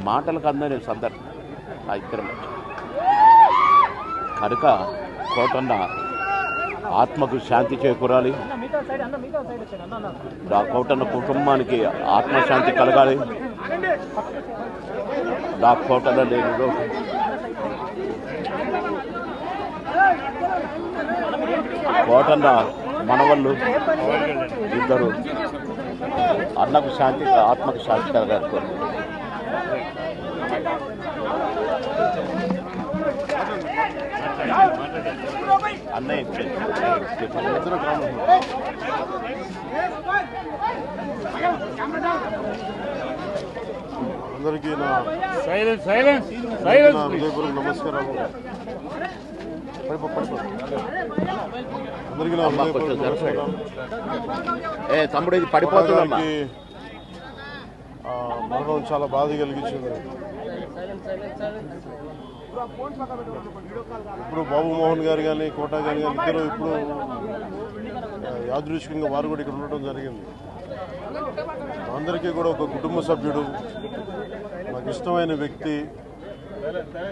మాటలకు అందని సందర్భం ఆ ఇద్దరం కనుక కోటన్న ఆత్మకు శాంతి చేకూరాలి, ఆ కోటన్న కుటుంబానికి ఆత్మశాంతి కలగాలి. ఆ కోటన్న నేను కోటన్న మనవళ్ళు ఇద్దరు అన్నకు శాంతి ఆత్మకు శాంతి కలగాలి. అన్నయ్య అందరికీ నా హృదయపూర్వక నమస్కారాలు. అందరికీ నా హృదయపూర్వక నమస్కారాలు. తమ్ముడు ఇది పడిపోతుంది. మరణం చాలా బాధ కలిగించింది. ఇప్పుడు బాబు మోహన్ గారు కానీ కోటా గారు కానీ ఇద్దరు ఇప్పుడు యాదృచ్ఛికంగా వారు కూడా ఇక్కడ ఉండటం జరిగింది. అందరికీ కూడా ఒక కుటుంబ సభ్యుడు, నాకు ఇష్టమైన వ్యక్తి,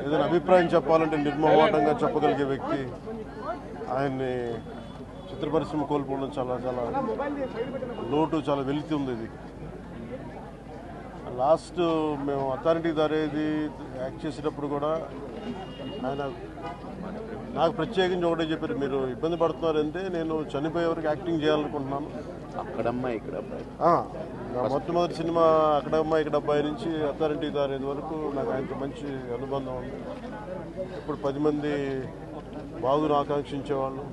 ఏదైనా అభిప్రాయం చెప్పాలంటే నిర్మోహమాటంగా చెప్పగలిగే వ్యక్తి. ఆయన్ని చిత్ర పరిశ్రమ కోల్పోవడం చాలా చాలా లోటు, చాలా వెలితి ఉంది. ఇది లాస్ట్ మేము అథారిటీ దారేది యాక్ట్ చేసేటప్పుడు కూడా ఆయన నాకు ప్రత్యేకించి ఒకటే చెప్పారు, మీరు ఇబ్బంది పడుతున్నారంటే నేను చనిపోయే వరకు యాక్టింగ్ చేయాలనుకుంటున్నాను. అక్కడమ్మా ఇక్కడ మొట్టమొదటి సినిమా అక్కడమ్మా ఇక్కడ అబ్బాయి నుంచి అథారిటీ దారేది వరకు నాకు ఆయనతో మంచి అనుబంధం ఉంది. ఇప్పుడు 10 మంది బాగును ఆకాంక్షించేవాళ్ళు.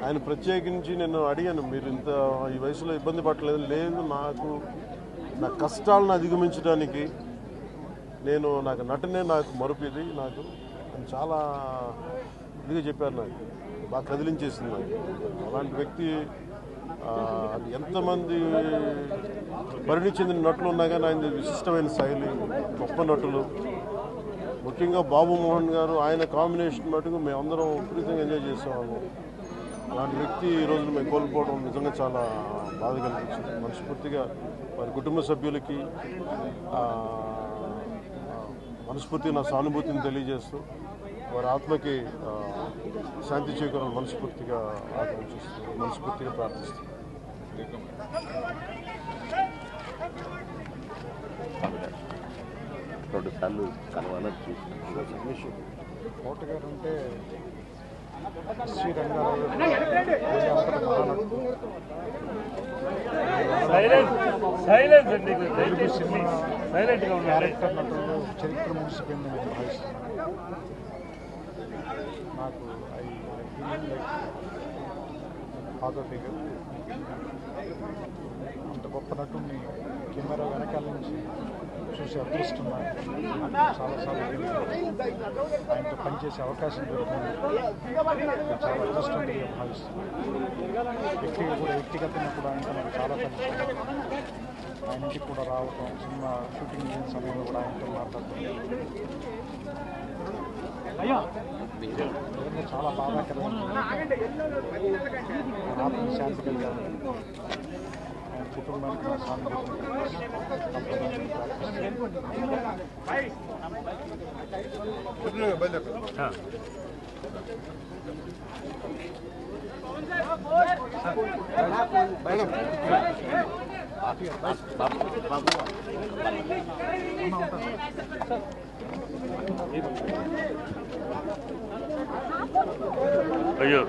ఆయన ప్రత్యేకించి నేను అడిగాను, మీరు ఇంత ఈ వయసులో ఇబ్బంది పడలేదు. లేదు, నా కష్టాలను అధిగమించడానికి నాకు నటనే నాకు మరుపుది, నాకు చాలా ఇదిగా చెప్పారు. నాకు బాగా కదిలించేసింది. నాకు అలాంటి వ్యక్తి ఎంతమంది పరిణి చెందిన నటులు ఉన్నా కానీ ఆయన విశిష్టమైన శైలి, గొప్ప నటులు. ముఖ్యంగా బాబు మోహన్ గారు, ఆయన కాంబినేషన్ మటుకు మేమందరం విపరీతంగా ఎంజాయ్ చేసేవాళ్ళం. అలాంటి వ్యక్తి ఈ రోజున మేము కోల్పోవడం నిజంగా చాలా బాధ కలిగించింది. మనస్ఫూర్తిగా వారి కుటుంబ సభ్యులకి మనస్ఫూర్తిగా నా సానుభూతిని తెలియజేస్తూ వారి ఆత్మకి శాంతి చేకూరాలని మనస్ఫూర్తిగా ఆకాంక్షిస్తూ, మనస్ఫూర్తిగా ప్రార్థిస్తున్నాను. రెండుసార్లు కలవాలని చూసి కోట గారు అంటే శ్రీ రంగారావు క్యారెక్టర్ నటుల్లో చరిత్ర ముగిసిపోయింది నేను భావిస్తున్నాను. నాకు ఫాదర్ ఫిగర్. అంత గొప్ప నటుడిని కెమెరా వెనకాల నుంచి చూసే అదృష్టం చాలాసార్లు ఆయనతో పనిచేసే అవకాశం దొరికింది. చాలా అదృష్టంగా భావిస్తున్నాను. వ్యక్తిగతంగా కూడా ఆయనతో నాకు చాలా పరిచయం. ఆయన ఇంటికి కూడా రావటం, సినిమా షూటింగ్ చేసిన సమయంలో కూడా ఆయనతో మాట్లాడటం చాలా బాధాకరమైన. ఆత్మ శాంతి కలిగాను. ఆయన కుటుంబానికి నా సానుభూతి. అయ్యో